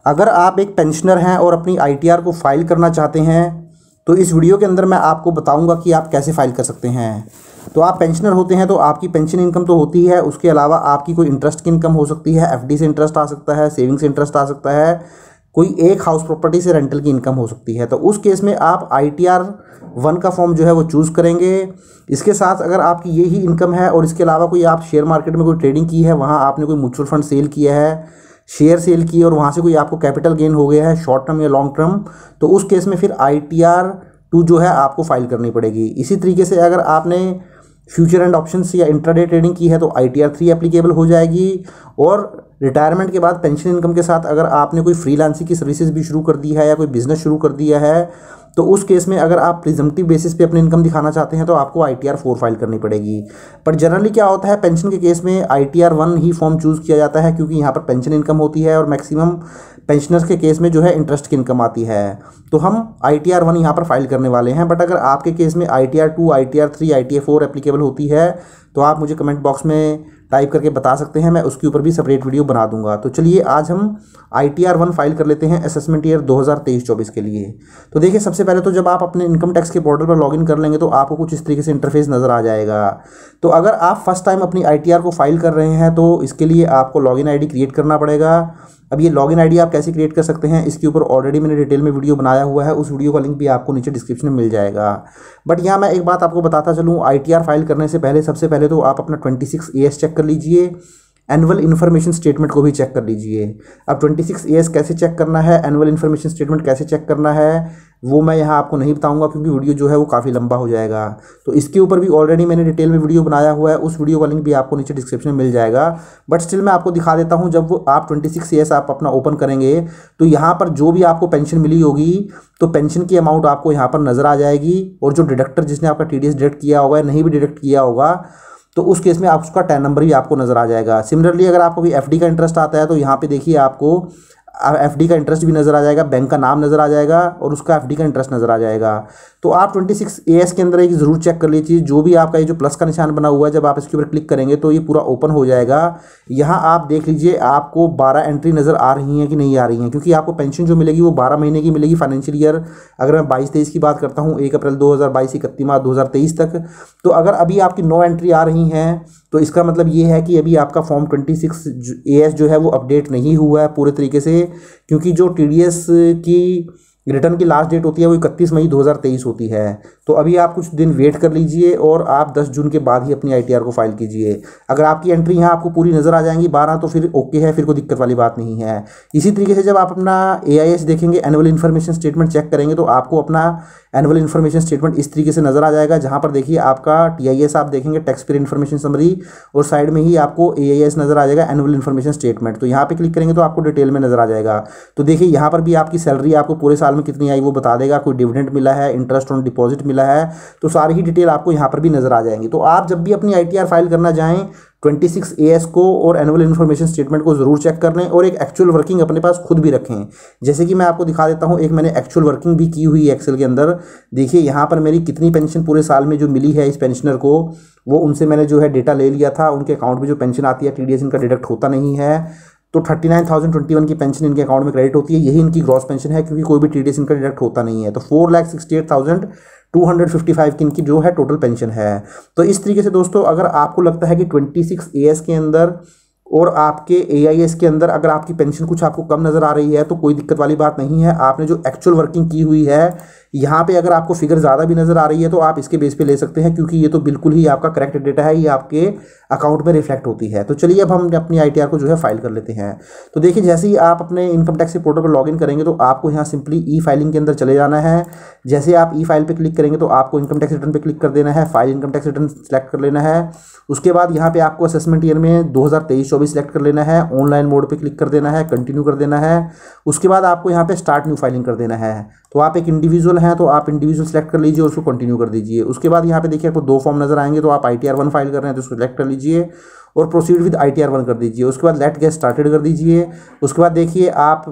अगर आप एक पेंशनर हैं और अपनी आईटीआर को फाइल करना चाहते हैं तो इस वीडियो के अंदर मैं आपको बताऊंगा कि आप कैसे फाइल कर सकते हैं। तो आप पेंशनर होते हैं तो आपकी पेंशन इनकम तो होती है, उसके अलावा आपकी कोई इंटरेस्ट की इनकम हो सकती है, एफडी से इंटरेस्ट आ सकता है, सेविंग से इंटरेस्ट आ सकता है, कोई एक हाउस प्रॉपर्टी से रेंटल की इनकम हो सकती है। तो उस केस में आप ITR 1 का फॉर्म जो है वो चूज़ करेंगे। इसके साथ अगर आपकी ये ही इनकम है और इसके अलावा कोई आप शेयर मार्केट में कोई ट्रेडिंग की है, वहाँ आपने कोई म्यूचुअल फंड सेल किया है, शेयर सेल की और वहाँ से कोई आपको कैपिटल गेन हो गया है शॉर्ट टर्म या लॉन्ग टर्म, तो उस केस में फिर ITR 2 जो है आपको फाइल करनी पड़ेगी। इसी तरीके से अगर आपने फ्यूचर एंड ऑप्शंस या इंट्राडे ट्रेडिंग की है तो ITR 3 एप्लीकेबल हो जाएगी। और रिटायरमेंट के बाद पेंशन इनकम के साथ अगर आपने कोई फ्रीलांसिंग की सर्विसेज भी शुरू कर दी है या कोई बिजनेस शुरू कर दिया है तो उस केस में अगर आप प्रिजम्पटिव बेसिस पे अपनी इनकम दिखाना चाहते हैं तो आपको ITR 4 फाइल करनी पड़ेगी। पर जनरली क्या होता है, पेंशन के केस में ITR 1 ही फॉर्म चूज़ किया जाता है क्योंकि यहाँ पर पेंशन इनकम होती है और मैक्सिमम पेंशनर्स के केस में जो है इंटरेस्ट की इनकम आती है। तो हम ITR 1 यहाँ पर फाइल करने वाले हैं। बट अगर आपके केस में ITR 2, ITR 3, ITR 4 एप्लीकेबल होती है तो आप मुझे कमेंट बॉक्स में टाइप करके बता सकते हैं, मैं उसके ऊपर भी सेपरेट वीडियो बना दूंगा। तो चलिए आज हम ITR 1 फाइल कर लेते हैं असेसमेंट ईयर 2023-24 के लिए। तो देखिए, सबसे पहले तो जब आप अपने इनकम टैक्स के पोर्टल पर लॉगिन कर लेंगे तो आपको कुछ इस तरीके से इंटरफेस नज़र आ जाएगा। तो अगर आप फर्स्ट टाइम अपनी ITR को फाइल कर रहे हैं तो इसके लिए आपको लॉगिन ID क्रिएट करना पड़ेगा। अब ये लॉगिन ID आप कैसे क्रिएट कर सकते हैं इसके ऊपर ऑलरेडी मैंने डिटेल में वीडियो बनाया हुआ है, उस वीडियो का लिंक भी आपको नीचे डिस्क्रिप्शन में मिल जाएगा। बट यहाँ मैं एक बात आपको बताता चलूँ, ITR फाइल करने से पहले सबसे पहले तो आप अपना 26 AS चेक कर लीजिए, एनुअल इन्फॉर्मेशन स्टेटमेंट को भी चेक कर लीजिए। अब 26 AS कैसे चेक करना है, एनुअल इन्फॉर्मेशन स्टेटमेंट कैसे चेक करना है, वो मैं यहाँ आपको नहीं बताऊंगा क्योंकि वीडियो जो है वो काफ़ी लंबा हो जाएगा। तो इसके ऊपर भी ऑलरेडी मैंने डिटेल में वीडियो बनाया हुआ है, उस वीडियो का लिंक भी आपको नीचे डिस्क्रिप्शन में मिल जाएगा। बट स्टिल मैं आपको दिखा देता हूँ, जब वो आप 26 AS आप अपना ओपन करेंगे तो यहाँ पर जो भी आपको पेंशन मिली होगी तो पेंशन की अमाउंट आपको यहाँ पर नज़र आ जाएगी। और जो डिडक्टर जिसने आपका TDS डिडक्ट किया होगा, नहीं भी डिडक्ट किया होगा तो उस केस में आप उसका 10 नंबर भी आपको नज़र आ जाएगा। सिमिलरली अगर आपको भी FD का इंटरेस्ट आता है तो यहाँ पे देखिए आपको FD का इंटरेस्ट भी नज़र आ जाएगा, बैंक का नाम नज़र आ जाएगा और उसका FD का इंटरेस्ट नज़र आ जाएगा। तो आप 26 AS के अंदर एक ज़रूर चेक कर लीजिए, जो भी आपका ये जो प्लस का निशान बना हुआ है जब आप इसके ऊपर क्लिक करेंगे तो ये पूरा ओपन हो जाएगा। यहाँ आप देख लीजिए आपको 12 एंट्री नज़र आ रही हैं कि नहीं आ रही हैं, क्योंकि आपको पेंशन जो मिलेगी वो 12 महीने की मिलेगी फाइनेंशियल ईयर। अगर मैं 22-23 की बात करता हूँ, 1 अप्रैल 2022 से 31 मार्च 2023 तक। तो अगर अभी आपकी 9 एंट्री आ रही हैं तो इसका मतलब ये है कि अभी आपका फॉर्म 26 AS जो है वो अपडेट नहीं हुआ है पूरे तरीके से, क्योंकि जो TDS की रिटर्न की लास्ट डेट होती है वो 31 मई 2023 होती है। तो अभी आप कुछ दिन वेट कर लीजिए और आप 10 जून के बाद ही अपनी ITR को फाइल कीजिए। अगर आपकी एंट्री यहाँ आपको पूरी नज़र आ जाएंगी 12 तो फिर ओके है, फिर कोई दिक्कत वाली बात नहीं है। इसी तरीके से जब आप अपना AIS देखेंगे, एनुअल इन्फॉर्मेशन स्टेटमेंट चेक करेंगे तो आपको अपना एनुअल इन्फॉर्मेशन स्टेटमेंट इस तरीके से नज़र आ जाएगा, जहाँ पर देखिए आपका TIS आप देखेंगे, टैक्स पेयर इन्फॉर्मेशन समरी, और साइड में ही आपको AIS नज़र आ जाएगा, एनुअल इन्फॉर्मेशन स्टेटमेंट। तो यहाँ पे क्लिक करेंगे तो आपको डिटेल में नज़र आ जाएगा। तो देखिए यहाँ पर भी आपकी सैलरी आपको पूरे साल में कितनी आई वो बता देगा, कोई डिविडेंड मिला है, इंटरेस्ट ऑन डिपॉजिट मिला है, तो सारी ही डिटेल आपको यहाँ पर भी नज़र आ जाएंगी। तो आप जब भी अपनी ITR फाइल करना जाएँ 26 AS को और एनुअल इन्फॉर्मेशन स्टेटमेंट को ज़रूर चेक कर लें और एक एक्चुअल वर्किंग अपने पास खुद भी रखें। जैसे कि मैं आपको दिखा देता हूँ, एक मैंने एक्चुअल वर्किंग भी की हुई है एक्सेल के अंदर। देखिए यहाँ पर मेरी कितनी पेंशन पूरे साल में जो मिली है इस पेंशनर को, वो उनसे मैंने जो है डेटा ले लिया था। उनके अकाउंट में जो पेंशन आती है TDS इनका डिडक्ट होता नहीं है, तो 39,021 की पेंशन इनके अकाउंट में क्रेडिट होती है। यही इनकी ग्रॉस पेंशन है क्योंकि कोई भी TDS इनका डिडक्ट होता नहीं है। तो 4,68,255 की इनकी जो है टोटल पेंशन है। तो इस तरीके से दोस्तों, अगर आपको लगता है कि 26 AS के अंदर और आपके AIS के अंदर अगर आपकी पेंशन कुछ आपको कम नज़र आ रही है तो कोई दिक्कत वाली बात नहीं है। आपने जो एक्चुअल वर्किंग की हुई है, यहाँ पे अगर आपको फिगर ज़्यादा भी नज़र आ रही है तो आप इसके बेस पे ले सकते हैं, क्योंकि ये तो बिल्कुल ही आपका करेक्ट डेटा है, ये आपके अकाउंट में रिफ्लेक्ट होती है। तो चलिए अब हम अपनी ITR को जो है फाइल कर लेते हैं। तो देखिए, जैसे ही आप अपने इनकम टैक्स के पोर्टल पर लॉगिन करेंगे तो आपको यहाँ सिंपली ई फाइलिंग के अंदर चले जाना है। जैसे आप ई फाइल पे क्लिक करेंगे तो आपको इनकम टैक्स रिटर्न पे क्लिक कर देना है, file income tax return select कर लेना है। उसके बाद यहाँ पे आपको असेसमेंट ईयर में 2023-24 सेलेक्ट कर लेना है, ऑनलाइन मोड पे क्लिक कर देना है, कंटिन्यू कर देना है। उसके बाद आपको यहाँ पे स्टार्ट न्यू फाइलिंग कर देना है। तो आप एक इंडिविजुअल हैं तो आप इंडिविजुअल सेलेक्ट कर लीजिए और उसको कंटिन्यू कर दीजिए। उसके बाद यहाँ पे देखिए आपको 2 फॉर्म नजर आएंगे, तो आप ITR 1 फाइल कर रहे हैं तो उसको सेलेक्ट कर लीजिए और प्रोसीड विद ITR 1 कर दीजिए। उसके बाद लेट गेट स्टार्टेड कर दीजिए। उसके बाद देखिए आप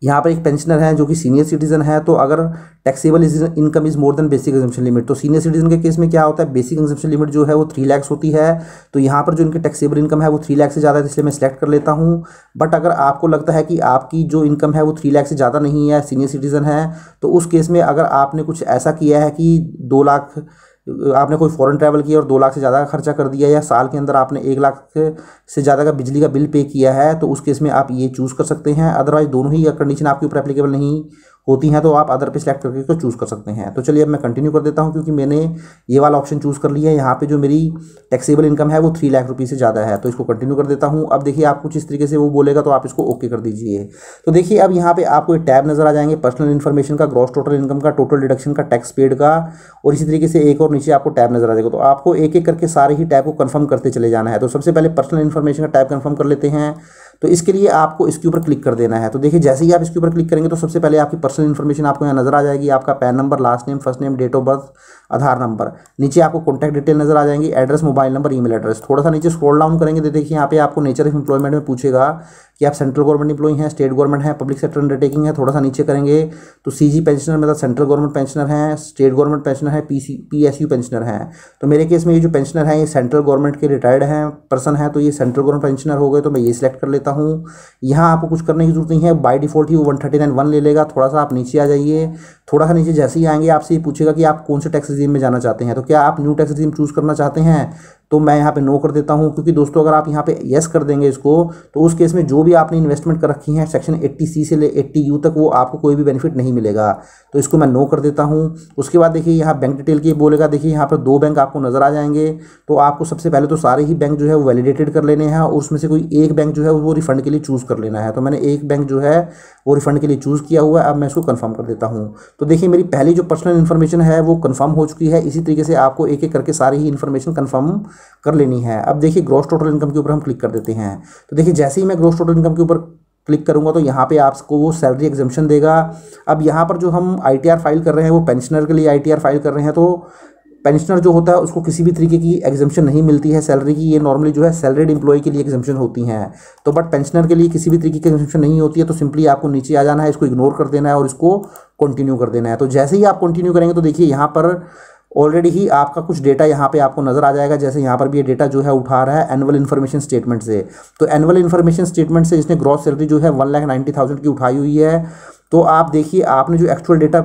यहाँ पर एक पेंशनर है जो कि सीनियर सिटीजन है, तो अगर taxable income is more than basic exemption limit, तो सीनियर सिटीजन के केस में क्या होता है, बेसिक एग्जम्पशन लिमिट जो है वो 3 लाख होती है। तो यहाँ पर जो इनकी टैक्सेबल इनकम है वो 3 लाख से ज़्यादा है, इसलिए मैं सिलेक्ट कर लेता हूँ। बट अगर आपको लगता है कि आपकी जो इनकम है वो 3 लाख से ज़्यादा नहीं है, सीनियर सिटीजन है, तो उस केस में अगर आपने कुछ ऐसा किया है कि 2 लाख, आपने कोई फॉरेन ट्रैवल किया और 2 लाख से ज़्यादा का खर्चा कर दिया, या साल के अंदर आपने 1 लाख से ज़्यादा का बिजली का बिल पे किया है, तो उस केस में आप ये चूज़ कर सकते हैं। अदरवाइज दोनों ही कंडीशन आपके ऊपर एप्लीकेबल नहीं होती हैं, तो आप अदर पे सिलेक्ट करके इसको चूज़ कर सकते हैं। तो चलिए अब मैं कंटिन्यू कर देता हूं, क्योंकि मैंने ये वाला ऑप्शन चूज़ कर लिया है। यहाँ पे जो मेरी टैक्सेबल इनकम है वो 3 लाख रुपये से ज़्यादा है, तो इसको कंटिन्यू कर देता हूँ। अब देखिए आप कुछ इस तरीके से वो बोलेगा, तो आप इसको ओके कर दीजिए। तो देखिए अब यहाँ पे आपको एक टैब नज़र आ जाएंगे, पर्सनल इन्फॉर्मेशन का, ग्रॉस टोटल इनकम का, टोटल डिडक्शन का, टैक्स पेड का, और इसी तरीके से एक और नीचे आपको टैब नज़र आ जाएगा। तो आपको एक एक करके सारे ही टैब को कंफर्म करते चले जाना है। तो सबसे पहले पर्सनल इन्फॉर्मेशन का टैब कंफर्म कर लेते हैं। तो इसके लिए आपको इसके ऊपर क्लिक कर देना है। तो देखिए जैसे ही आप इसके ऊपर क्लिक करेंगे तो सबसे पहले आपकी पर्सनल इन्फॉर्मेशन आपको यहाँ नजर आ जाएगी, आपका PAN number, last name, first name, date of birth, Aadhaar number. नीचे आपको कॉन्टैक्ट डिटेल नजर आ जाएंगी, address, mobile number, email address. थोड़ा सा नीचे स्क्रॉल डाउन करेंगे तो देखिए यहाँ पे आपको नेचर ऑफ एम्प्लॉयमेंट में पूछेगा कि आप सेंट्रल गवर्नमेंट एम्प्लॉई हैं, स्टेट गवर्नमेंट है, पब्लिक सेक्टर अंडरटेकिंग है। थोड़ा सा नीचे करेंगे तो सीजी पेंशनर मतलब सेंट्रल गवर्नमेंट पेंशनर हैं, स्टेट गवर्नमेंट पेंशनर है, पीएसयू पेंशनर हैं। तो मेरे केस में ये जो पेंशनर हैं ये सेंट्रल गवर्नमेंट के रिटायर्ड हैं पर्सन है, तो ये सेंट्रल गवर्नमेंट पेंशनर हो गए, तो मैं ये सिलेक्ट कर लेता हूँ। यहाँ आपको कुछ करने की जरूरत नहीं है, बाय डिफॉल्ट ही वो 139(1) ले लेगा। थोड़ा सा आप नीचे आ जाइए, थोड़ा सा नीचे जैसे ही आएंगे आपसे ये पूछेगा कि आप कौन से टैक्स रिजीम में जाना चाहते हैं। तो क्या आप न्यू टैक्स रिजीम चूज़ करना चाहते हैं, तो मैं यहाँ पे नो कर देता हूँ, क्योंकि दोस्तों अगर आप यहाँ पे यस कर देंगे इसको, तो उस केस में जो भी आपने इन्वेस्टमेंट कर रखी है सेक्शन 80C से ले 80U तक, वो आपको कोई भी बेनिफिट नहीं मिलेगा। तो इसको मैं नो कर देता हूँ। उसके बाद देखिए यहाँ बैंक डिटेल की बोलेगा, देखिए यहाँ पर 2 बैंक आपको नज़र आ जाएंगे। तो आपको सबसे पहले तो सारे ही बैंक जो है वो वैलिडेटेड कर लेने हैं, और उसमें से कोई एक बैंक जो है वो रिफंड के लिए चूज़ कर लेना है। तो मैंने एक बैंक जो है वो रिफंड के लिए चूज़ किया हुआ है। अब मैं इसको कन्फर्म कर देता हूँ। तो देखिए मेरी पहली जो पर्सनल इन्फॉर्मेशन है वो कन्फर्म हो चुकी है। इसी तरीके से आपको एक एक करके सारी ही इन्फॉर्मेशन कन्फर्म कर लेनी है। अब देखिए ग्रॉस टोटल इनकम के ऊपर हम क्लिक कर देते हैं। तो देखिए जैसे ही मैं ग्रॉस टोटल इनकम के ऊपर क्लिक करूंगा तो यहाँ पे आपको वो सैलरी एग्जम्पशन देगा। अब यहाँ पर जो हम आईटीआर फाइल कर रहे हैं वो पेंशनर के लिए आईटीआर फाइल कर रहे हैं, तो पेंशनर जो होता है उसको किसी भी तरीके की एग्जम्पशन नहीं मिलती है सैलरी की। ये नॉर्मली जो है सैलरीड एम्प्लॉय के लिए एग्जम्पशन होती हैं, तो बट पेंशनर के लिए किसी भी तरीके की एग्जम्पशन नहीं होती है। तो सिंपली आपको नीचे आ जाना है, इसको इग्नोर कर देना है और इसको कंटिन्यू कर देना है। तो जैसे ही आप कंटिन्यू करेंगे तो देखिए यहाँ पर ऑलरेडी ही आपका कुछ डेटा यहाँ पे आपको नज़र आ जाएगा। जैसे यहाँ पर भी ये डेटा जो है उठा रहा है एनुअल इन्फॉर्मेशन स्टेटमेंट से। तो एनुअल इन्फॉर्मेशन स्टेटमेंट से इसने ग्रॉस सैलरी जो है 1,90,000 की उठाई हुई है। तो आप देखिए आपने जो एक्चुअल डेटा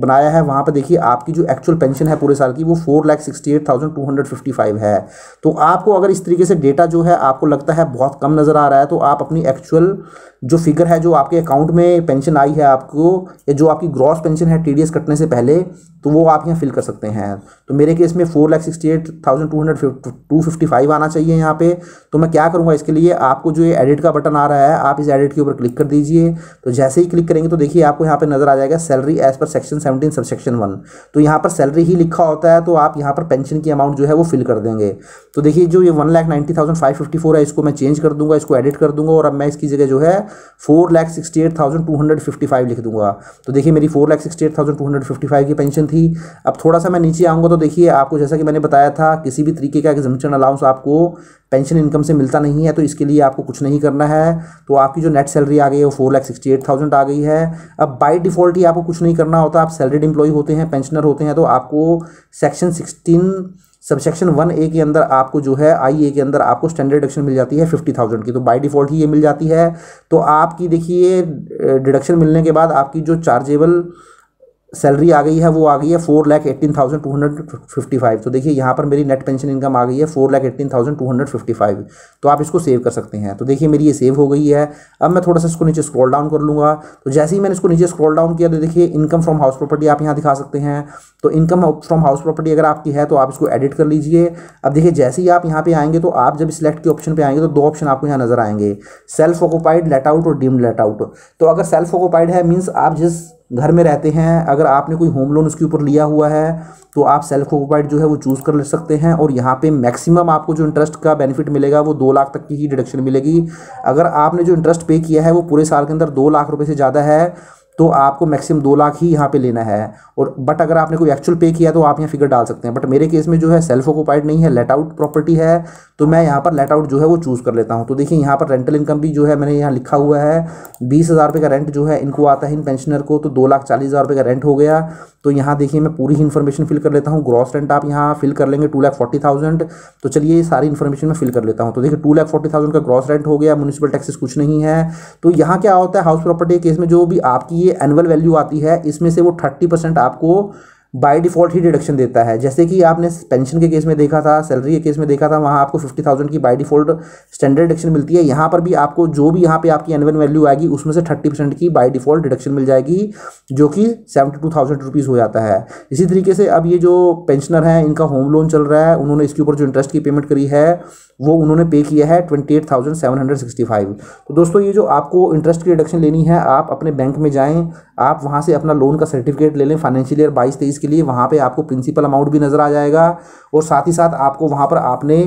बनाया है वहाँ पर देखिए आपकी जो एक्चुअल पेंशन है पूरे साल की वो 4,68,255 है। तो आपको अगर इस तरीके से डेटा जो है आपको लगता है बहुत कम नज़र आ रहा है, तो आप अपनी एक्चुअल जो फिगर है जो आपके अकाउंट में पेंशन आई है आपको, या जो आपकी ग्रॉस पेंशन है टीडीएस कटने से पहले, तो वो आप यहाँ फिल कर सकते हैं। तो मेरे केस में 4,68,255 आना चाहिए यहाँ पे। तो मैं क्या करूँगा, इसके लिए आपको जो ये एडिट का बटन आ रहा है आप इस एडिट के ऊपर क्लिक कर दीजिए। तो जैसे ही क्लिक करेंगे तो देखिए आपको यहाँ पे नजर आ जाएगा salary as per section 17 subsection 1। तो यहाँ पर सैलरी ही लिखा होता है, तो आप यहाँ पर पेंशन की अमाउंट जो है वो फिल कर देंगे। तो देखिए जो ये 1,90,554 है इसको मैं चेंज कर दूंगा, इसको एडिट कर दूंगा, और अब मैं इसकी जगह जो है 4,68,255 लिख दूंगा। तो देखिए मेरी 4,68,255 की पेंशन थी। अब थोड़ा सा मैं नीचे आऊँगा तो देखिए आपको जैसा कि मैंने बताया था किसी भी तरीके का एग्जम्पशन अलाउंस आपको पेंशन इनकम से मिलता नहीं है, तो इसके लिए आपको कुछ नहीं करना है। तो आपकी जो नेट सैलरी आ गई है वो 4,68,000 आ गई है। अब बाय डिफ़ॉल्ट ही आपको कुछ नहीं करना होता, आप सैलरीड एम्प्लॉय होते हैं, पेंशनर होते हैं, तो आपको सेक्शन 16 सबसेक्शन 1A के अंदर आपको जो है IA के अंदर आपको स्टैंडर्ड डिडक्शन मिल जाती है 50,000 की। तो बाय डिफ़ॉल्ट ही ये मिल जाती है। तो आपकी देखिए डिडक्शन मिलने के बाद आपकी जो चार्जेबल सैलरी आ गई है वो आ गई है 4,18,255। तो देखिए यहाँ पर मेरी नेट पेंशन इनकम आ गई है 4,18,255। तो आप इसको सेव कर सकते हैं। तो देखिए मेरी ये सेव हो गई है। अब मैं थोड़ा सा इसको नीचे स्क्रॉल डाउन कर लूँगा। तो जैसे ही मैंने इसको नीचे स्क्रॉल डाउन किया तो देखिए इनकम फ्रॉम हाउस प्रॉपर्टी आप यहाँ दिखा सकते हैं। तो इनकम फ्रॉम हाउस प्रॉपर्टी अगर आपकी है तो आप इसको एडिट कर लीजिए। अब देखिए जैसे ही आप यहाँ पे आएंगे तो आप जब सिलेक्ट के ऑप्शन पे आएंगे तो 2 ऑप्शन आपको यहाँ नजर आएंगे, सेल्फ ऑक्यूपाइड लेट आउट और डीम्ड लेट आउट। तो अगर सेल्फ ऑक्यूपाइड है मीन्स आप जिस घर में रहते हैं, अगर आपने कोई होम लोन उसके ऊपर लिया हुआ है तो आप सेल्फ ऑक्यूपाइड जो है वो चूज़ कर ले सकते हैं। और यहाँ पे मैक्सिमम आपको जो इंटरेस्ट का बेनिफिट मिलेगा वो 2 लाख तक की ही डिडक्शन मिलेगी। अगर आपने जो इंटरेस्ट पे किया है वो पूरे साल के अंदर 2 लाख रुपए से ज़्यादा है तो आपको मैक्सिमम 2 लाख ही यहाँ पे लेना है। और बट अगर आपने कोई एक्चुअल पे किया तो आप यहाँ फिगर डाल सकते हैं। बट मेरे केस में जो है सेल्फ ऑक्यूपाइड नहीं है, लेट आउट प्रॉपर्टी है, तो मैं यहाँ पर लेट आउट जो है वो चूज़ कर लेता हूँ। तो देखिए यहाँ पर रेंटल इनकम भी जो है मैंने यहाँ लिखा हुआ है 20,000 रुपये का रेंट जो है इनको आता है इन पेंशनर को, तो 2,40,000 रुपये का रेंट हो गया। तो यहाँ देखिए मैं पूरी ही इन्फॉर्मेशन फिल कर लेता हूँ। ग्रॉस रेंट आप यहाँ फिल कर लेंगे 2,40,000। तो चलिए ये सारी इन्फॉर्मेशन मैं फिल कर लेता हूँ। तो देखिए 2,40,000 का ग्रॉस रेंट हो गया, म्यूनिसिपल टैक्सेस कुछ नहीं है। तो यहाँ क्या होता है हाउस प्रॉपर्टी केस में, जो भी आपकी ये एनुअल वैल्यू आती है इसमें से वो 30% आपको बाय डिफ़ॉल्ट ही डिडक्शन देता है। जैसे कि आपने पेंशन के केस में देखा था, सैलरी के केस में देखा था, वहाँ आपको 50,000 की बाय डिफ़ॉल्ट स्टैंडर्ड डिडक्शन मिलती है। यहाँ पर भी आपको जो भी यहाँ पे आपकी एनुअल वैल्यू आएगी उसमें से 30% की बाय डिफ़ॉल्ट डिडक्शन मिल जाएगी, जो कि 72,000 रुपीज़ हो जाता है। इसी तरीके से अब ये जो पेंशनर हैं इनका होम लोन चल रहा है, उन्होंने इसके ऊपर जो इंटरेस्ट की पेमेंट करी है वो उन्होंने पे किया है 28,765। तो दोस्तों ये जो आपको इंटरेस्ट की डिडक्शन लेनी है, आप अपने बैंक में जाएं, आप वहां से अपना लोन का सर्टिफिकेट ले लें फाइनेंशियल ईयर 22-23 के लिए। वहां पे आपको प्रिंसिपल अमाउंट भी नज़र आ जाएगा और साथ ही साथ आपको वहां पर आपने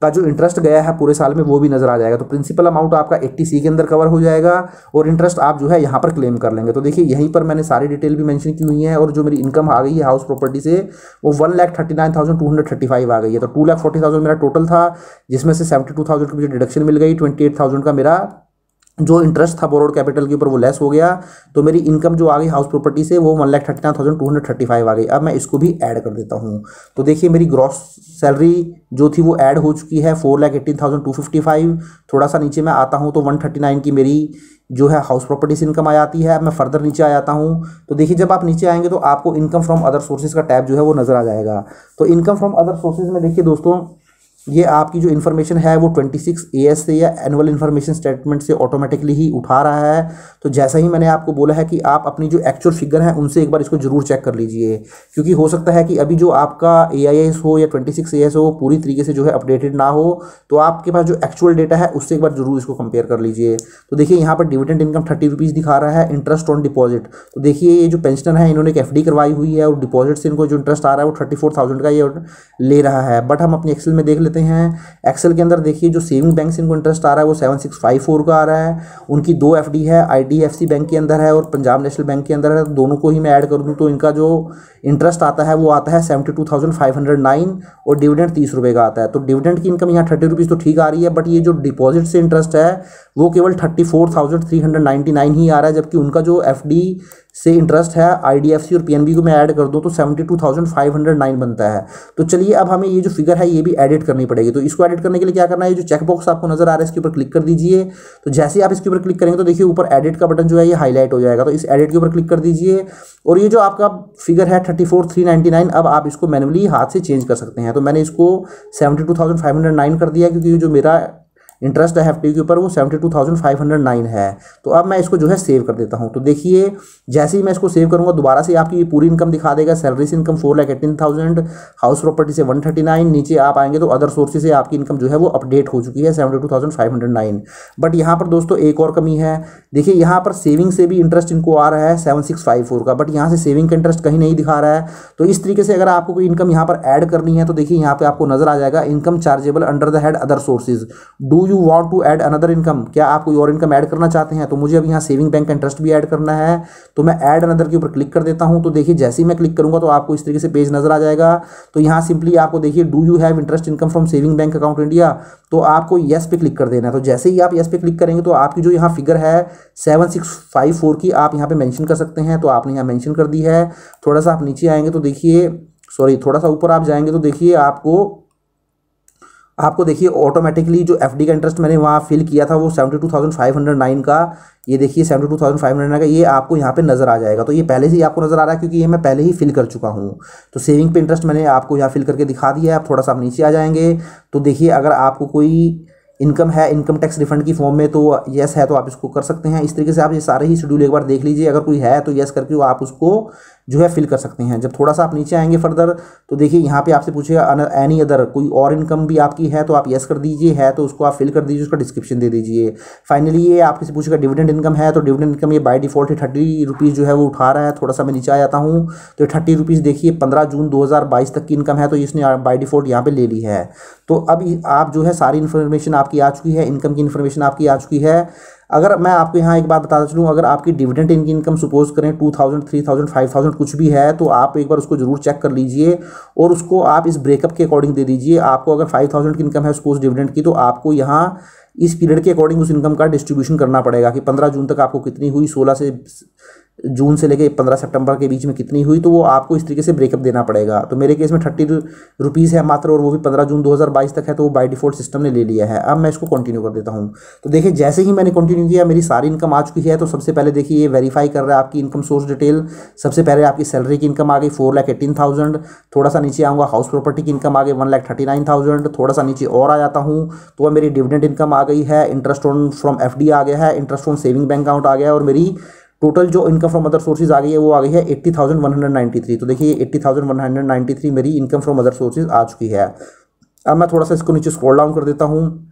का जो इंटरेस्ट गया है पूरे साल में वो भी नज़र आ जाएगा। तो प्रिंसिपल अमाउंट आपका 80C के अंदर कवर हो जाएगा और इंटरेस्ट आप जो है यहाँ पर क्लेम कर लेंगे। तो देखिए यहीं पर मैंने सारी डिटेल भी मेंशन की हुई है और जो मेरी इनकम आ गई है हाउस प्रॉपर्टी से वो 1,39,235 आ गई है। तो 2,40,000 मेरा टोटल था, जिसमें से 72,000 की मुझे डिडक्शन मिल गई, 28,000 का मेरा जो इंटरेस्ट था बोरोड कैपिटल के ऊपर वो लेस हो गया। तो मेरी इनकम जो आ गई हाउस प्रॉपर्टी से वो 1,39,235 आ गई। अब मैं इसको भी ऐड कर देता हूँ। तो देखिए मेरी ग्रॉस सैलरी जो थी वो ऐड हो चुकी है 4,18,255। थोड़ा सा नीचे मैं आता हूँ तो 139 की मेरी जो है हाउस प्रॉपर्टी से इनकम आ जाती है। अब मैं फर्दर नीचे आ जाता हूँ तो देखिए जब आप नीचे आएंगे तो आपको इनकम फ्रॉम अदर सोर्सेज का टैब जो है वो नज़र आ जाएगा। तो इनकम फ्रॉम अदर सोर्सेज में देखिए दोस्तों ये आपकी जो इन्फॉर्मेशन है वो 26 AS से या एनुअल इन्फॉर्मेशन स्टेटमेंट से ऑटोमेटिकली ही उठा रहा है। तो जैसा ही मैंने आपको बोला है कि आप अपनी जो एक्चुअल फिगर है उनसे एक बार इसको जरूर चेक कर लीजिए, क्योंकि हो सकता है कि अभी जो आपका AIS हो या 26 AS हो पूरी तरीके से जो है अपडेटेड ना हो। तो आपके पास जो एक्चुअल डेटा है उससे एक बार जरूर इसको कंपेयर कर लीजिए। तो देखिए यहाँ पर डिविडेंड इनकम 30 रुपीज़ दिखा रहा है, इंटरेस्ट ऑन डिपॉजिट। तो देखिए ये जो पेंशनर है इन्होंने एक FD करवाई हुई है और डिपॉजिट से इनको जो इंटरेस्ट आ रहा है वो 34,000 का ये ले रहा है। बट हम अपनी एक्सेल में देख लेते हैं। एक्सेल के अंदर देखिए जो सेविंग बैंक से इनको इंटरेस्ट आ रहा है वो 7654 का आ रहा है। उनकी 2 FD है, IDFC बैंक के अंदर है और पंजाब नेशनल बैंक के अंदर है। दोनों को ही मैं ऐड कर दूं तो इनका जो इंटरेस्ट आता है वो आता है 72,509 और डिविडेंड 30 रुपये का आता है। तो डिविडेंड की इनकम यहाँ 30 रुपीज़ तो ठीक आ रही है, बट ये जो डिपॉजिट से इंटरेस्ट है वो केवल 34,399 ही आ रहा है। जबकि उनका जो FD से इंटरेस्ट है IDFC और PNB को मैं ऐड कर दूं तो 72,509 बनता है। तो चलिए अब हमें ये जो फिगर है ये भी एडिट करनी पड़ेगी। तो इसको एडिट करने के लिए क्या करना है, जो चेक बॉक्स आपको नजर आ रहा है इसके ऊपर क्लिक कर दीजिए। तो जैसे ही आप इसके ऊपर क्लिक करेंगे तो देखिए ऊपर एडिट का बटन जो है ये हाईलाइट हो जाएगा। तो इस एडिट के ऊपर क्लिक कर दीजिए और ये जो आपका फिगर है 34,399 अब आप इसको मैनुअली हाथ से चेंज कर सकते हैं। तो मैंने इसको 72,509 कर दिया क्योंकि जो मेरा इंटरेस्ट है FD के ऊपर वो 72,509 है। तो अब मैं इसको जो है सेव कर देता हूँ। तो देखिए जैसे ही मैं इसको सेव करूँगा दोबारा से आपकी पूरी इनकम दिखा देगा। सैलरी से इनकम 4,18,000, हाउस प्रॉपर्टी से 139, नीचे आप आएंगे तो अदर सोर्सेज से आपकी इनकम जो है वो अपडेट हो चुकी है 72,509। बट यहाँ पर दोस्तों एक और कमी है। देखिए यहाँ पर सेविंग से भी इंटरेस्ट इनको आ रहा है 7654 का, बट यहाँ से सेविंग का इंटरेस्ट कहीं नहीं दिखा रहा है। तो इस तरीके से अगर आपको कोई इनकम यहाँ पर ऐड करनी है तो देखिए यहाँ पे आपको नजर आ जाएगा income chargeable under the head other sources. Do you want to add another income, क्या आप कोई और इनकम ऐड करना चाहते हैं? तो मुझे अब यहाँ सेविंग बैंक का इंटरेस्ट भी ऐड करना है। तो मैं ऐड अनदर के ऊपर क्लिक कर देता हूँ। तो देखिए जैसे ही मैं क्लिक करूंगा तो आपको इस तरीके से पेज नजर आ जाएगा। तो यहाँ सिंपली आपको देखिए do you have interest income from saving bank account India, तो आपको येस पे क्लिक कर देना है। तो जैसे ही आप येस पे क्लिक करेंगे तो आपकी जो यहाँ फिगर है 7654 की आप यहाँ पे मेंशन कर सकते हैं। तो आपने यहाँ मेंशन कर दी है। थोड़ा सा आप नीचे आएंगे तो देखिए थोड़ा सा ऊपर आप जाएंगे तो देखिए आपको देखिए ऑटोमेटिकली जो FD का इंटरेस्ट मैंने वहाँ फिल किया था वो 72,509 का, ये देखिए 72,509 का ये आपको यहाँ पे नज़र आ जाएगा। तो ये पहले से ही आपको नज़र आ रहा है क्योंकि ये मैं पहले ही फिल कर चुका हूँ। तो सेविंग पे इंटरेस्ट मैंने आपको यहाँ फिल करके दिखा दिया है। आप थोड़ा सा आप नीचे आ जाएंगे तो देखिए अगर आपको कोई इनकम है इनकम टैक्स रिफंड की फॉर्म में तो यस है तो आप इसको कर सकते हैं। इस तरीके से आप ये सारे ही शेड्यूल एक बार देख लीजिए, अगर कोई है तो यस करके आप उसको जो है फिल कर सकते हैं। जब थोड़ा सा आप नीचे आएंगे फर्दर तो देखिए यहाँ पे आपसे पूछेगा एनी अदर, कोई और इनकम भी आपकी है तो आप यस कर दीजिए, है तो उसको आप फिल कर दीजिए, उसका डिस्क्रिप्शन दे दीजिए। फाइनली ये आपसे से पूछेगा डिविडेंड इनकम है तो डिविडेंड इनकम ये बाय डिफॉल्ट 30 रुपीज़ जो है वो उठा रहा है। थोड़ा सा मैं नीचे आ जाता हूँ तो 30 रुपीज़ देखिए 15 जून 2022 तक की इनकम है तो इसने बाय डिफॉल्ट यहाँ पे ले ली है। तो अब आप जो है सारी इन्फॉर्मेशन आपकी आ चुकी है, इनकम की इन्फॉर्मेशन आपकी आ चुकी है। अगर मैं आपको यहाँ एक बात बताता चलूँ, अगर आपकी डिविडेंड इनकम सपोज करें 2000, 3000, 5000 कुछ भी है, तो आप एक बार उसको जरूर चेक कर लीजिए और उसको आप इस ब्रेकअप के अकॉर्डिंग दे दीजिए। आपको अगर 5000 की इनकम है सपोज डिविडेंड की, तो आपको यहाँ इस पीरियड के अकॉर्डिंग उस इनकम का डिस्ट्रीब्यूशन करना पड़ेगा कि 15 जून तक आपको कितनी हुई, 16 से जून से लेके 15 सितंबर के बीच में कितनी हुई, तो वो आपको इस तरीके से ब्रेकअप देना पड़ेगा। तो मेरे केस में 30 रुपीज़ है मात्र, और वो भी 15 जून 2022 तक है, तो वो बाय डिफ़ॉल्ट सिस्टम ने ले लिया है। अब मैं इसको कंटिन्यू कर देता हूँ। तो देखिए जैसे ही मैंने कंटिन्यू किया मेरी सारी इनकम आ चुकी है। तो सबसे पहले देखिए ये वेरीफाई कर रहा है आपकी इनकम सोर्स डिटेल। सबसे पहले आपकी सैलरी की इनकम आ गई 4,18,000। थोड़ा सा नीचे आऊँगा, हाउस प्रॉपर्टी की इनकम आ गई 1,39,000। थोड़ा सा नीचे और आ जाता हूँ तो वह मेरी डिविडेंड इनकम आ गई है, इंटरेस्ट ऑन फ्रॉम FD आ गया है, interest on saving bank account आ गया है, और मेरी टोटल जो इनकम फ्रॉम अदर सोर्सेज आ गई है वो आ गई है 80,193। तो देखिए 80,193 मेरी इनकम फ्रॉम अदर सोर्सेज आ चुकी है। अब मैं थोड़ा सा इसको नीचे स्क्रॉल डाउन कर देता हूँ।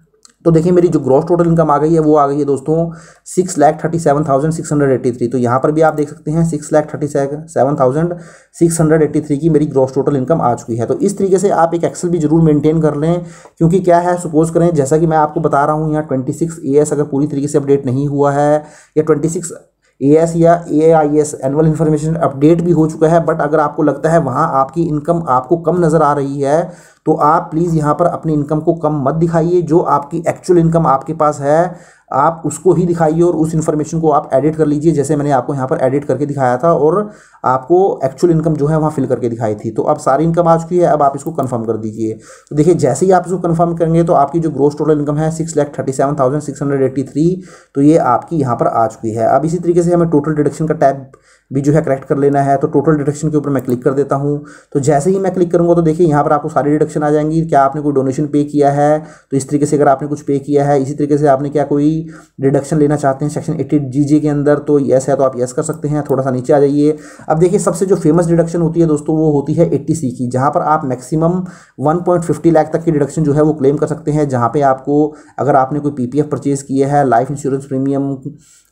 तो देखिए मेरी जो ग्रॉस टोटल इनकम आ गई है वो आ गई है दोस्तों 6,37,683। तो यहाँ पर भी आप देख सकते हैं 6,37,683 की मेरी ग्रॉस टोटल इनकम आ चुकी है। तो इस तरीके से आप एक एक्सेल भी जरूर मेंटेन कर लें, क्योंकि क्या है सपोज करें जैसा कि मैं आपको बता रहा हूँ यहाँ 26 AS अगर पूरी तरीके से अपडेट नहीं हुआ है, या 26 AS या AIS एनुअल इन्फॉर्मेशन अपडेट भी हो चुका है, बट अगर आपको लगता है वहाँ आपकी इनकम आपको कम नज़र आ रही है, तो आप प्लीज़ यहाँ पर अपनी इनकम को कम मत दिखाइए। जो आपकी एक्चुअल इनकम आपके पास है आप उसको ही दिखाइए और उस इन्फॉर्मेशन को आप एडिट कर लीजिए, जैसे मैंने आपको यहाँ पर एडिट करके दिखाया था और आपको एक्चुअल इनकम जो है वहाँ फिल करके दिखाई थी। तो अब सारी इनकम आ चुकी है, अब आप इसको कंफर्म कर दीजिए। तो देखिए जैसे ही आप इसको कंफर्म करेंगे तो आपकी जो ग्रोस टोटल इनकम है 6,37,683, तो ये आपकी यहाँ पर आ चुकी है। अब इसी तरीके से हमें टोटल डिडक्शन का टैब भी जो है करेक्ट कर लेना है। तो टोटल डिडक्शन के ऊपर मैं क्लिक कर देता हूँ। तो जैसे ही मैं क्लिक करूँगा तो देखिए यहाँ पर आपको सारी डिडक्शन आ जाएंगी। क्या आपने कोई डोनेशन पे किया है, तो इस तरीके से अगर आपने कुछ पे किया है, इसी तरीके से आपने क्या कोई डिडक्शन लेना चाहते हैं सेक्शन 80GG के अंदर, तो यस है तो आप यस कर सकते हैं। थोड़ा सा नीचे आ जाइए। अब देखिए सबसे जो फेमस डिडक्शन होती है दोस्तों वो होती है 80C की, जहाँ पर आप मैक्सिमम 1.50 लाख तक की डिडक्शन जो है वो क्लेम कर सकते हैं। जहाँ पे आपको अगर आपने कोई PPF परचेज किया है, लाइफ इंश्योरेंस प्रीमियम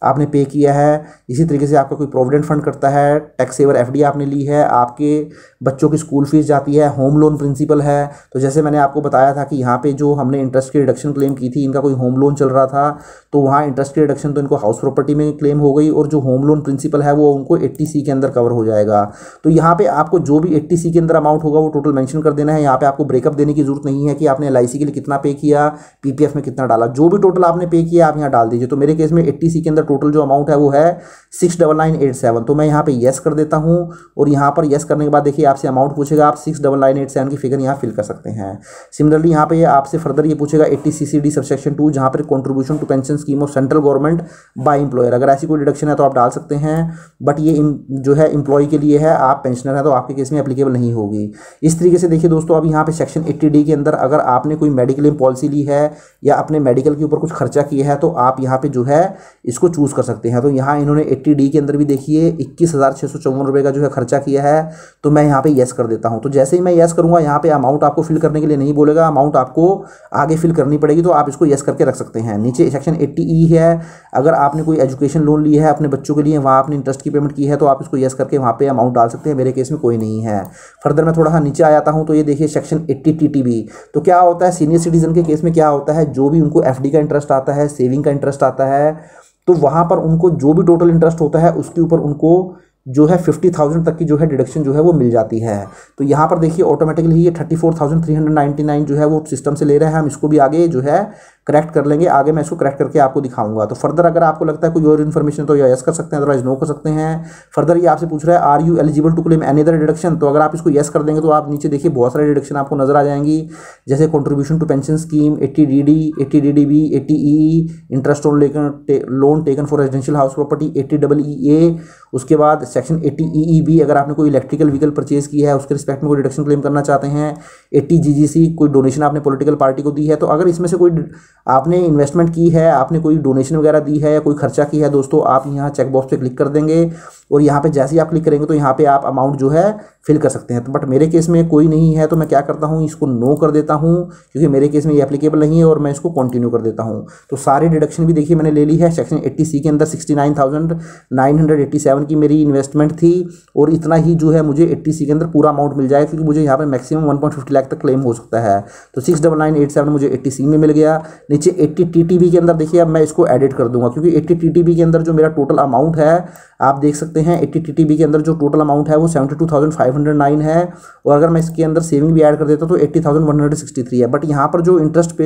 आपने पे किया है, इसी तरीके से आपका कोई प्रोविडेंट फंड करता है, टैक्स सेवर FD आपने ली है, आपके बच्चों की स्कूल फीस जाती है, होम लोन प्रिंसिपल है। तो जैसे मैंने आपको बताया था कि यहाँ पे जो हमने इंटरेस्ट की रिडक्शन क्लेम की थी, इनका कोई होम लोन चल रहा था, तो वहाँ इंटरेस्ट की रिडक्शन तो इनको हाउस प्रॉपर्टी में क्लेम हो गई, और जो होम लोन प्रिंसिपल है वो उनको 80C के अंदर कवर हो जाएगा। तो यहाँ पे आपको जो भी 80C के अंदर अमाउंट होगा वो टोटल मेंशन कर देना है। यहाँ पे आपको ब्रेकअप देने की जरूरत नहीं है कि आपने LIC के लिए कितना पे किया, PPF में कितना डाला, जो भी टोटल आपने पे किया आप यहाँ डाल दीजिए। तो मेरे केस में 80C के अंदर टोटल जो अमाउंट है वो है 69987। तो मैं यहाँ पे यस कर देता हूँ, और यहाँ पर यस करने के बाद देखिए आपसे अमाउंट पूछेगा, आप 69987 की फिगर यहाँ फिल कर सकते हैं। सिमिलरली यहाँ पे आपसे फर्दर ये पूछेगा 80CCD सबसेक्शन 2, जहाँ पर contribution to pension scheme of central government by employer. अगर ऐसी कोई डिडक्शन है तो आप डाल सकते हैं, बट ये जो है एम्प्लॉय के लिए है, आप पेंशनर है तो आपके केस में एप्लीकेबल नहीं होगी। इस तरीके से देखिए दोस्तों, अब यहाँ पे सेक्शन 80D के अंदर अगर आपने कोई मेडिक्लेम पॉलिसी ली है या अपने मेडिकल के ऊपर कुछ खर्चा किया है, तो आप यहाँ पे जो है इसको चूज कर सकते हैं। तो यहाँ इन्होंने 80D के अंदर भी देखिए 21,654 रुपये का जो है खर्चा किया है, तो मैं यहाँ पे यस कर देता हूँ। तो जैसे ही मैं यस करूँगा, यहाँ पे अमाउंट आपको फिल करने के लिए नहीं बोलेगा, अमाउंट आपको आगे फिल करनी पड़ेगी, तो आप इसको यस करके रख सकते हैं। नीचे सेक्शन 80E है, अगर आपने कोई एजुकेशन लोन लिया है अपने बच्चों के लिए, वहाँ आपने इंटरेस्ट की पेमेंट की है, तो आप इसको यस करके वहाँ पे अमाउंट डाल सकते हैं। मेरे केस में कोई नहीं है। फर्दर मैं थोड़ा सा नीचे आ जाता हूँ, तो ये देखिए सेक्शन 80TTB। तो क्या होता है सीनियर सिटीजन के केस में, क्या होता है जो भी उनको FD का इंटरेस्ट आता है, सेविंग का इंटरेस्ट आता है, तो वहाँ पर उनको जो भी टोटल इंटरेस्ट होता है उसके ऊपर उनको जो है 50,000 तक की जो है डिडक्शन जो है वो मिल जाती है। तो यहाँ पर देखिए ऑटोमेटिकली ये 34,399 जो है वो सिस्टम से ले रहे हैं। हम इसको भी आगे जो है करेक्ट कर लेंगे, आगे मैं इसको करेक्ट करके आपको दिखाऊंगा। तो फर्दर अगर आपको लगता है कोई और इन्फॉर्मेशन तो यस कर सकते हैं, अदरवाइज नो कर सकते हैं। फर्दर ये आपसे पूछ रहा है are you eligible to claim any other deduction, तो अगर आप इसको यस कर देंगे तो आप नीचे देखिए बहुत सारे डिडक्शन आपको नजर आ जाएंगी, जैसे contribution to pension scheme 80DD, 80DDB, 80EE, interest on loan taken for residential house property 80EE, उसके बाद सेक्शन 80EEB अगर आपने कोई इलेक्ट्रिकल व्हीकल परचेज किया है उसके रिस्पेक्ट में कोई डिडक्शन क्लेम करना चाहते हैं, 80GGC कोई डोनेशन आपने पॉलिटिकल पार्टी को दी है। तो अगर इसमें से कोई आपने इन्वेस्टमेंट की है, आपने कोई डोनेशन वगैरह दी है या कोई खर्चा की है दोस्तों, आप यहाँ चेक बॉक्स पे क्लिक कर देंगे और यहाँ पे जैसे ही आप क्लिक करेंगे तो यहाँ पे आप अमाउंट जो है फिल कर सकते हैं। तो बट मेरे केस में कोई नहीं है, तो मैं क्या करता हूँ इसको नो कर देता हूँ, क्योंकि मेरे केस में ये एप्लीकेबल नहीं है, और मैं इसको कंटिन्यू कर देता हूँ। तो सारी डिडक्शन भी देखिए मैंने ले ली है। सेक्शन 80C के अंदर 69,987 की मेरी इन्वेस्टमेंट थी, और इतना ही जो है मुझे 80C के अंदर पूरा अमाउंट मिल जाएगा, क्योंकि मुझे यहाँ पर मैक्सिमम 1.50 लाख तक क्लेम हो सकता है। तो 69987 मुझे 80C में मिल गया। नीचे 80 TTB के अंदर देखिए अब मैं इसको एडिट कर दूंगा, क्योंकि 80 TTB के अंदर जो मेरा टोटल अमाउंट है आप देख सकते हैं 80 TTB के अंदर जो टोटल अमाउंट है वो 72,509 है, और अगर मैं इसके अंदर सेविंग भी ऐड कर देता तो 80,163 है। बट यहाँ पर जो इंटरेस्ट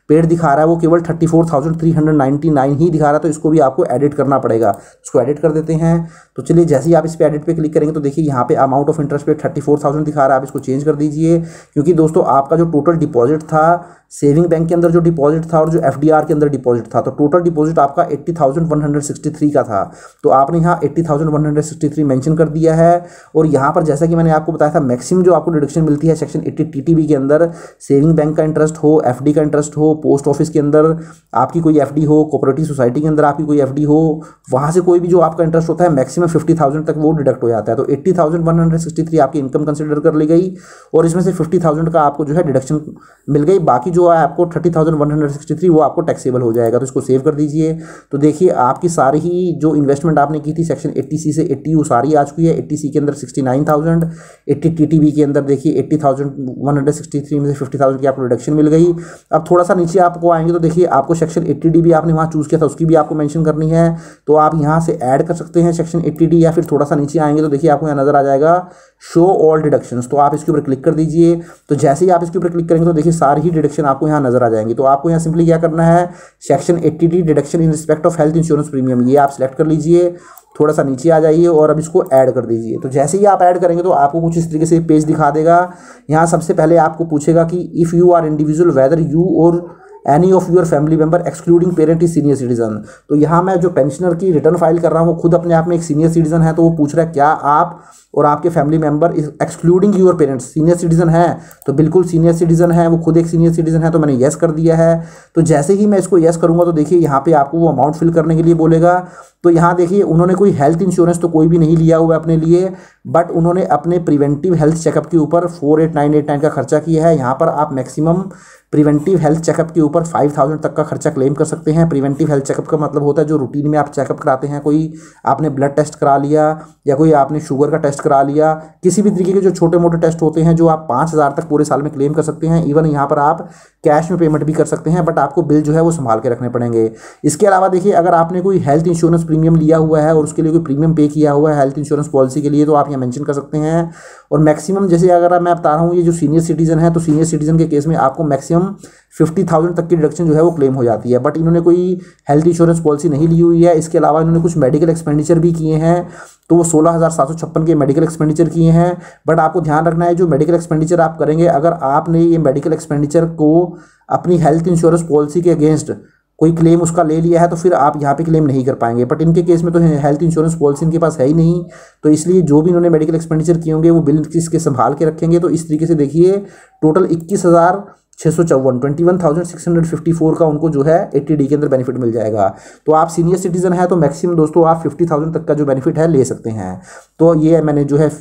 पेड दिखा रहा है वो केवल 34,399 ही दिखा रहा है, तो इसको भी आपको एडिट करना पड़ेगा। इसको एडिट कर देते हैं। तो चलिए जैसे ही आप इस पे एडिट पे क्लिक करेंगे तो देखिए यहाँ पे अमाउंट ऑफ इंटरेस्ट पे 34,000 दिखा रहा है, आप इसको चेंज कर दीजिए, क्योंकि दोस्तों आपका जो टोटल डिपॉजिट था सेविंग बैंक के अंदर जो डिपॉजिट था और जो FDR के अंदर डिपॉजिट था, तो टोटल डिपॉजिट आपका 80,163 का था, तो आपने यहाँ 80,163 मेंशन कर दिया है। और यहाँ पर जैसा कि मैंने आपको बताया था मैक्सिमम जो आपको डिडक्शन मिलती है सेक्शन 80 TTB के अंदर, सेविंग बैंक का इंटरेस्ट हो, FD का इंटरेस्ट हो, पोस्ट ऑफिस के अंदर आपकी कोई FD हो, कोऑपरेटिव सोसाइटी के अंदर आपकी कोई FD हो, वहाँ से कोई भी जो आपका इंटरेस्ट होता है मैक्सिमम 50,000 तक वो डिडक्ट हो जाता है। तो 80,163 आपकी इनकम कंसिडर कर ली गई और इसमें से 50,000 का आपको जो है डिडक्शन मिल गई, बाकी जो है आपको 30,163 वो आपको टैक्सेबल हो जाएगा। तो इसको सेव कर दीजिए। तो देखिए आपकी सारी ही जो इन्वेस्टमेंट आपने की थी सेक्शन 80C से 80 वो सारी आ चुकी है। 80C के अंदर 69,000, 80 TTB के अंदर देखिए 80,163 में से 50,000 की आपको रिडक्शन मिल गई। अब थोड़ा सा नीचे आपको आएंगे तो देखिए आपको सेक्शन 80D भी आपने वहाँ चूज़ किया था उसकी भी आपको मेंशन करनी है, तो आप यहाँ से ऐड कर सकते हैं सेक्शन 80D, या फिर थोड़ा सा नीचे आएंगे तो देखिए आपको यहाँ नजर आ जाएगा शो ऑल डिडक्शंस, तो आप इसके ऊपर क्लिक कर दीजिए। तो जैसे ही आप इसके ऊपर क्लिक करेंगे तो देखिए सारी ही डिडक्शन आपको यहाँ नजर आ जाएंगी। तो आपको यहाँ सिंपली क्या करना है, section 80D deduction in respect of health insurance premium, ये आप सिलेक्ट कर लीजिए, थोड़ा सा नीचे आ जाइए और अब इसको ऐड कर दीजिए। तो जैसे ही आप ऐड करेंगे तो आपको कुछ इस तरीके से पेज दिखा देगा। यहाँ सबसे पहले आपको पूछेगा कि if you are individual whether you or any of your family member excluding parent is senior citizen. तो यहाँ मैं जो पेंशनर की रिटर्न फाइल कर रहा हूँ वो खुद अपने आप में एक सीनियर सिटीजन है, तो वो पूछ रहा है क्या आप और आपके family member excluding your parents senior citizen है, तो बिल्कुल सीनियर सिटीजन है, वो खुद एक सीनियर सिटीजन है, तो मैंने येस कर दिया है। तो जैसे ही मैं इसको येस करूंगा तो देखिए यहाँ पे आपको वो अमाउंट फिल करने के लिए बोलेगा। तो यहाँ देखिए उन्होंने कोई हेल्थ इंश्योरेंस तो कोई भी नहीं लिया हुआ है अपने लिए, बट उन्होंने अपने प्रिवेंटिव हेल्थ चेकअप के ऊपर 48,989 का खर्चा किया है। यहाँ पर आप मैक्सिमम प्रिवेंटिव हेल्थ चेकअप के ऊपर 5,000 तक का खर्चा क्लेम कर सकते हैं। प्रिवेंटिव हेल्थ चेकअप का मतलब होता है जो रूटीन में आप चेकअप कराते हैं, कोई आपने ब्लड टेस्ट करा लिया या कोई आपने शुगर का टेस्ट करा लिया, किसी भी तरीके के जो छोटे मोटे टेस्ट होते हैं जो आप 5,000 तक पूरे साल में क्लेम कर सकते हैं। इवन यहाँ पर आप कैश में पेमेंट भी कर सकते हैं, बट आपको बिल जो है वो संभाल के रखने पड़ेंगे। इसके अलावा देखिए अगर आपने कोई हेल्थ इंश्योरेंस प्रीमियम लिया हुआ है और उसके लिए कोई प्रीमियम पे किया हुआ है हेल्थ इंश्योरेंस पॉलिसी के लिए, तो आप यहाँ मेंशन कर सकते हैं। और मैक्सिमम जैसे अगर मैं बता रहा हूँ ये जो सीनियर सिटीजन है, तो सीनियर सिटीजन के केस में आपको मैक्सिमम 50,000 तक की डिडक्शन जो है वो क्लेम हो जाती है, बट इन्होंने कोई हेल्थ इंश्योरेंस पॉलिसी नहीं ली हुई है। इसके अलावा इन्होंने कुछ मेडिकल एक्सपेंडिचर भी किए हैं, तो वो 16,756 के मेडिकल एक्सपेंडिचर किए हैं। बट आपको ध्यान रखना है जो मेडिकल एक्सपेंडिचर आप करेंगे, अगर आपने ये मेडिकल एक्सपेंडिचर को अपनी हेल्थ इंश्योरेंस पॉलिसी के अगेंस्ट कोई क्लेम उसका ले लिया है तो फिर आप यहाँ पे क्लेम नहीं कर पाएंगे। बट इनके केस में तो हेल्थ इंश्योरेंस पॉलिसी इनके पास है ही नहीं, तो इसलिए जो भी इन्होंने मेडिकल एक्सपेंडिचर किए होंगे वो बिल किसके संभाल के रखेंगे। तो इस तरीके से देखिए टोटल 21,654 21,654 का उनको जो है 80D के अंदर बेनिफिट मिल जाएगा। तो आप सीनियर सिटीजन है तो मैक्सिमम दोस्तों आप 50,000 तक का जो बेनिफिट है ले सकते हैं। तो ये मैंने जो है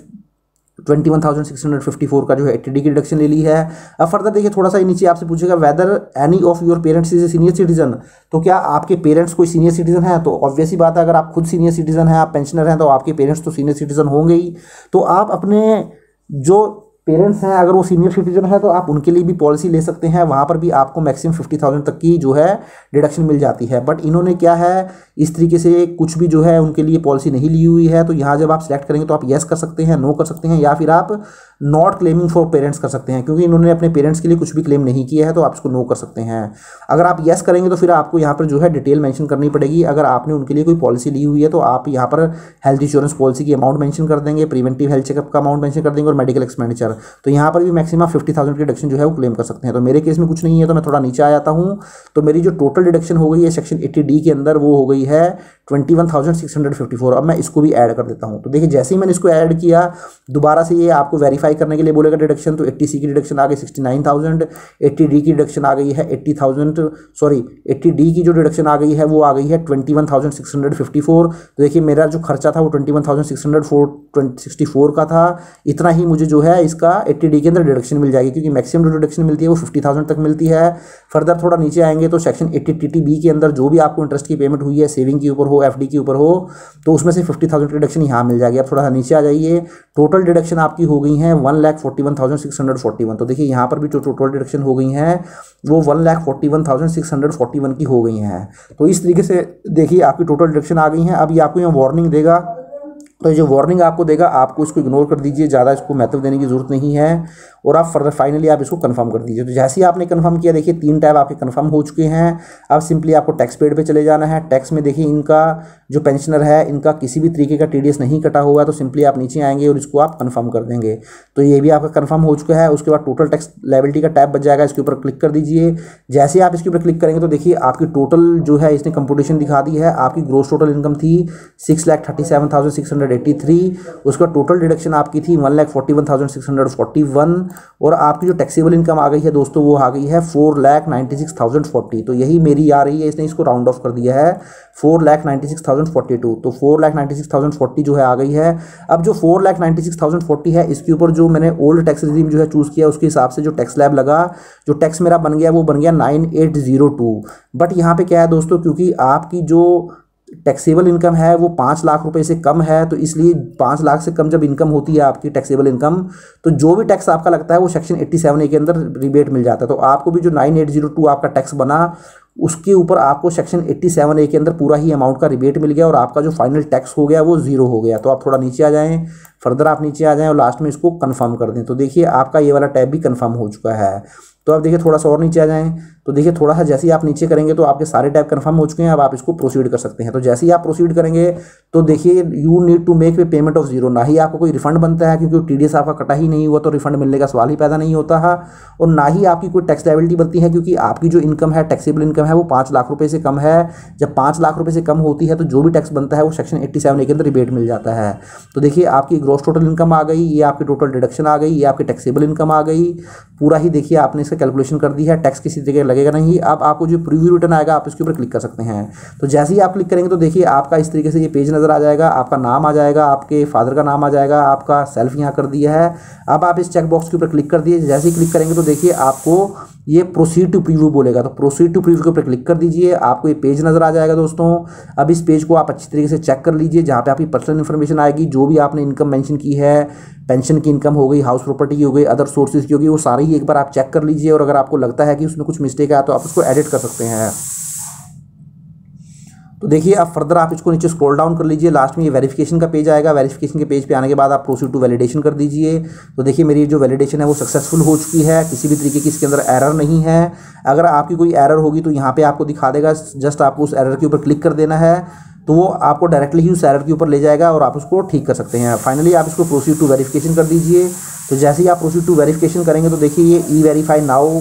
21,654 का जो है 80D की डिडक्शन ले ली है। अब फर्दर देखिए थोड़ा सा नीचे आपसे पूछेगा whether any of your parents is a senior citizen, तो क्या आपके पेरेंट्स कोई सीनियर सिटीजन है। तो ऑब्वियस ही बात है अगर आप खुद सीनियर सिटीजन हैं, आप पेंशनर हैं, तो आपके पेरेंट्स तो सीनियर सिटीजन होंगे ही। तो आप अपने जो पेरेंट्स हैं अगर वो सीनियर सिटीजन है तो आप उनके लिए भी पॉलिसी ले सकते हैं, वहाँ पर भी आपको मैक्सिमम 50,000 तक की जो है डिडक्शन मिल जाती है। बट इन्होंने क्या है इस तरीके से कुछ भी जो है उनके लिए पॉलिसी नहीं ली हुई है। तो यहाँ जब आप सिलेक्ट करेंगे तो आप येस कर सकते हैं, नो कर सकते हैं, या फिर आप नॉट क्लेमिंग फॉर पेरेंट्स कर सकते हैं, क्योंकि इन्होंने अपने पेरेंट्स के लिए कुछ भी क्लेम नहीं किया है, तो आप इसको नो कर सकते हैं। अगर आप येस करेंगे तो फिर आपको यहाँ पर जो है डिटेल मेंशन करनी पड़ेगी। अगर आपने उनके लिए कोई पॉलिसी ली हुई है तो आप यहाँ पर हेल्थ इंश्योरेंस पॉलिसी की अमाउंट मेंशन कर देंगे, प्रिवेंटिव हेल्थ चेकअप का अमाउंट मेंशन कर देंगे और मेडिकल एक्सपेंडिचर, तो यहाँ पर भी मैक्सिमम 50,000 की डिडक्शन जो है वो क्लेम कर सकते हैं। तो मेरे केस में कुछ नहीं है तो मैं थोड़ा नीचे आ जाता हूँ। तो मेरी जो टोटल डिडक्शन हो गई है सेक्शन 80D के अंदर वो हो गई है 21,654। अब मैं इसको भी ऐड कर देता हूँ। तो देखिए जैसे ही मैंने इसको ऐड किया दोबारा से ये आपको वेरीफाई करने के लिए बोलेगा डिडक्शन। तो 80C की डिडक्शन आ गई 69,000, 80D की डिडक्शन आ गई है 80D की जो डिडक्शन आ गई है वो आ गई है 21,654। तो देखिए मेरा जो खर्चा था वो 21,664 का था। इतना ही मुझे जो है इसका 80D के अंदर डिडक्शन मिल जाएगी, क्योंकि मैक्सिमम जो डिडक्शन मिलती है वो 50,000 तक मिलती है। फर्दर थोड़ा नीचे आएंगे तो सेक्शन 80 TTB के अंदर जो भी आपको इंटरेस्ट की पेमेंट हुई है सेविंग के ऊपर हो, एफडी के ऊपर हो, तो उसमें से 50,000 की डिडक्शन यहाँ मिल जाएगी। अब थोड़ा सा नीचे आ जाइए, टोटल डिडक्शन आपकी हो गई है 1,41,641। तो देखिए यहाँ पर भी जो टोटल डिडक्शन हो गई हैं वो 1,41,641 की हो गई हैं। तो इस तरीके से देखिए आपकी टोटल डिडक्शन आ गई हैं। अब ये आपको यहाँ वार्निंग देगा, तो ये जो वार्निंग आपको देगा आपको इसको इग्नोर कर दीजिए, ज़्यादा इसको महत्व देने की ज़रूरत नहीं है, और आप फर्दर फाइनली आप इसको कंफर्म कर दीजिए। तो जैसे ही आपने कंफर्म किया, देखिए 3 टैब आपके कंफर्म हो चुके हैं। अब सिंपली आपको टैक्स पेड पे चले जाना है। टैक्स में देखिए इनका जो पेंशनर है इनका किसी भी तरीके का टीडीएस नहीं कटा हुआ है, तो सिंपली आप नीचे आएंगे और इसको आप कंफर्म कर देंगे। तो ये भी आपका कंफर्म हो चुका है। उसके बाद टोटल टैक्स लायबिलिटी का टैब बच जाएगा, इसके ऊपर क्लिक कर दीजिए। जैसे आप इसके ऊपर क्लिक करेंगे तो देखिए आपकी टोटल जो है इसने कंप्यूटेशन दिखा दी है। आपकी ग्रोस टोटल इनकम थी 6,37,683। उसका टोटल डिडक्शन आपकी थी 1,41,641, और आपकी जो टैक्सेबल इनकम आ गई है दोस्तों वो आ गई है 4,96,040। तो यही मेरी आ रही है, इसने इसको राउंड ऑफ कर दिया है 4,96,042। तो 4,96,040 जो है आ गई है। अब जो 4,96,040 है इसके ऊपर जो मैंने ओल्ड टैक्स रिजीम जो है चूज़ किया, उसके हिसाब से जो टैक्स स्लैब लगा, जो टैक्स मेरा बन गया वो बन गया 9802। बट यहाँ पे क्या है दोस्तों, क्योंकि आपकी जो टैक्सेबल इनकम है वो 5 लाख रुपए से कम है, तो इसलिए 5 लाख से कम जब इनकम होती है आपकी टैक्सेबल इनकम, तो जो भी टैक्स आपका लगता है वो सेक्शन 87A के अंदर रिबेट मिल जाता है। तो आपको भी जो 9802 आपका टैक्स बना उसके ऊपर आपको सेक्शन 87A के अंदर पूरा ही अमाउंट का रिबेट मिल गया, और आपका जो फाइनल टैक्स हो गया वो 0 हो गया। तो आप थोड़ा नीचे आ जाएं, फर्दर आप नीचे आ जाएं और लास्ट में इसको कंफर्म कर दें। तो देखिए आपका ये वाला टैब भी कंफर्म हो चुका है। तो अब देखिए थोड़ा सा और नीचे आ जाएं, तो देखिए थोड़ा सा जैसे ही आप नीचे करेंगे तो आपके सारे टैब कंफर्म हो चुके हैं। अब आप इसको प्रोसीड कर सकते हैं। तो जैसे ही आप प्रोसीड करेंगे तो देखिए you need to make a payment of 0, ना ही आपको कोई रिफंड बनता है, क्योंकि टीडीएस आपका कटा ही नहीं हुआ, तो रिफंड मिलने का सवाल ही पैदा नहीं होता है। और ना ही आपकी कोई टैक्स लायबिलिटी बनती है, क्योंकि आपकी जो इनकम है टैक्सेबल इनकम है वो 5 लाख रुपये से कम है। जब 5 लाख रुपये से कम होती है तो जो भी टैक्स बनता है वो सेक्शन 87A के अंदर रिबेट मिल जाता है। तो देखिए आपकी ग्रॉस टोटल इनकम आ गई, ये आपकी टोटल डिडक्शन आ गई, ये आपकी टैक्सेबल इनकम आ गई, पूरा ही देखिए आपने इसका कैलकुलेशन कर दी है। टैक्स किसी जगह लगेगा नहीं। अब आपको जो प्रीव्यू रिटर्न आएगा आप इसके ऊपर क्लिक कर सकते हैं। तो जैसे ही आप क्लिक करेंगे तो देखिए आपका इस तरीके से ये पेज नज़र आ जाएगा। आपका नाम आ जाएगा, आपके फादर का नाम आ जाएगा, आपका सेल्फ यहाँ कर दिया है। अब आप इस चेक बॉक्स के ऊपर क्लिक कर दिए। जैसे ही क्लिक करेंगे तो देखिए आपको ये प्रोसीड टू प्रीव्यू बोलेगा, तो प्रोसीड टू प्रीव्यू के ऊपर क्लिक कर दीजिए। आपको ये पेज नज़र आ जाएगा दोस्तों। अब इस पेज को आप अच्छी तरीके से चेक कर लीजिए, जहाँ पे आपकी पर्सनल इन्फॉर्मेशन आएगी, जो भी आपने इनकम मेंशन की है, पेंशन की इनकम हो गई, हाउस प्रॉपर्टी की हो गई, अदर सोर्सेज की होगी, वो सारी ही एक बार आप चेक कर लीजिए। और अगर आपको लगता है कि उसमें कुछ मिस्टेक है तो आप उसको एडिट कर सकते हैं। तो देखिए अब फर्दर आप इसको नीचे स्क्रॉल डाउन कर लीजिए, लास्ट में ये वेरिफिकेशन का पेज आएगा। वेरिफिकेशन के पेज पे आने के बाद आप प्रोसीड टू वैलिडेशन कर दीजिए। तो देखिए मेरी जो वैलिडेशन है वो सक्सेसफुल हो चुकी है, किसी भी तरीके की इसके अंदर एरर नहीं है। अगर आपकी कोई एरर होगी तो यहाँ पे आपको दिखा देगा, जस्ट आपको उस एरर के ऊपर क्लिक कर देना है, तो वो आपको डायरेक्टली ही उस एरर के ऊपर ले जाएगा और आप उसको ठीक कर सकते हैं। फाइनली आप इसको प्रोसीड टू वेरिफिकेशन कर दीजिए। तो जैसे ही आप प्रोसीड टू वेरिफिकेशन करेंगे तो देखिए ये ई वेरीफाई नाउ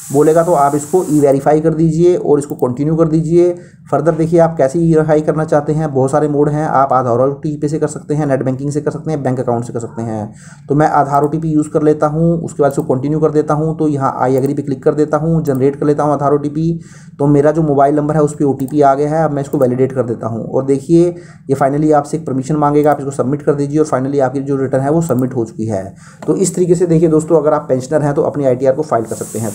बोलेगा, तो आप इसको ई वेरीफाई कर दीजिए और इसको कंटिन्यू कर दीजिए। फर्दर देखिए आप कैसे ई वेरीफाई करना चाहते हैं, बहुत सारे मोड हैं। आप आधार OTP से कर सकते हैं, नेट बैंकिंग से कर सकते हैं, बैंक अकाउंट से कर सकते हैं। तो मैं आधार OTP यूज़ कर लेता हूँ, उसके बाद इसको कंटिन्यू कर देता हूँ। तो यहाँ आई एग्री पे क्लिक कर देता हूँ, जनरेट कर लेता हूँ आधार OTP। तो मेरा जो मोबाइल नंबर है उस पर OTP आ गया है। अब मैं इसको वैलिडेट कर देता हूँ और देखिए ये फाइनली आपसे एक परमिशन मांगेगा, आप इसको सबमिट कर दीजिए और फाइनली आपकी जो रिटर्न है वो सबमिट हो चुकी है। तो इस तरीके से देखिए दोस्तों, अगर आप पेंशनर हैं तो अपनी ITR को फाइल कर सकते हैं।